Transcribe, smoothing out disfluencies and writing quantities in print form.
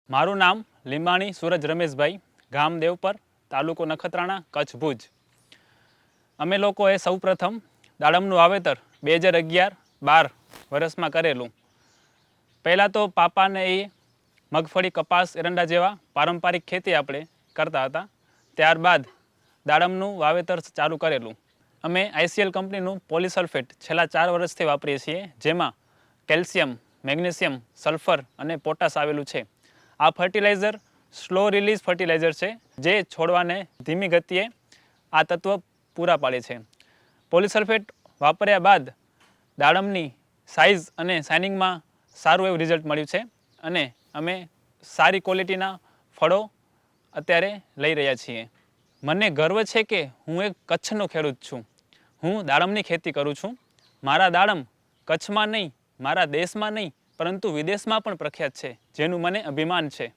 મારું નામ લીંબાણી સૂરજ રમેશભાઈ, ગામ દેવપર, તાલુકો નખત્રાણા, કચ્છ ભુજ. અમે લોકોએ સૌપ્રથમ દાડમનું વાવેતર 2011-12 વર્ષમાં કરેલું. પહેલાં તો પાપાને એ મગફળી, કપાસ, એરંડા જેવા પારંપરિક ખેતી આપણે કરતા હતા. ત્યારબાદ દાડમનું વાવેતર ચાલુ કરેલું. અમે ICL કંપનીનું પોલીસલ્ફેટ છેલ્લા 4 વર્ષથી વાપરીએ છીએ, જેમાં કેલ્શિયમ, મેગ્નેશિયમ, સલ્ફર અને પોટાશ આવેલું છે. આ ફર્ટિલાઇઝર સ્લો રિલીઝ ફર્ટિલાઇઝર છે, જે છોડવાને ધીમી ગતિએ આ તત્વ પૂરા પાડે છે. પોલીસલ્ફેટ વાપર્યા બાદ દાડમની સાઇઝ અને શાઇનિંગમાં સારું એવું રિઝલ્ટ મળ્યું છે અને અમે સારી ક્વોલિટીના ફળો અત્યારે લઈ રહ્યા છીએ. મને ગર્વ છે કે હું એક કચ્છનો ખેડૂત છું. હું દાડમની ખેતી કરું છું. મારા દાડમ કચ્છમાં નહીં, મારા દેશમાં નહીં, પરંતુ વિદેશમાં પણ પ્રખ્યાત છે, જેનું મને અભિમાન છે.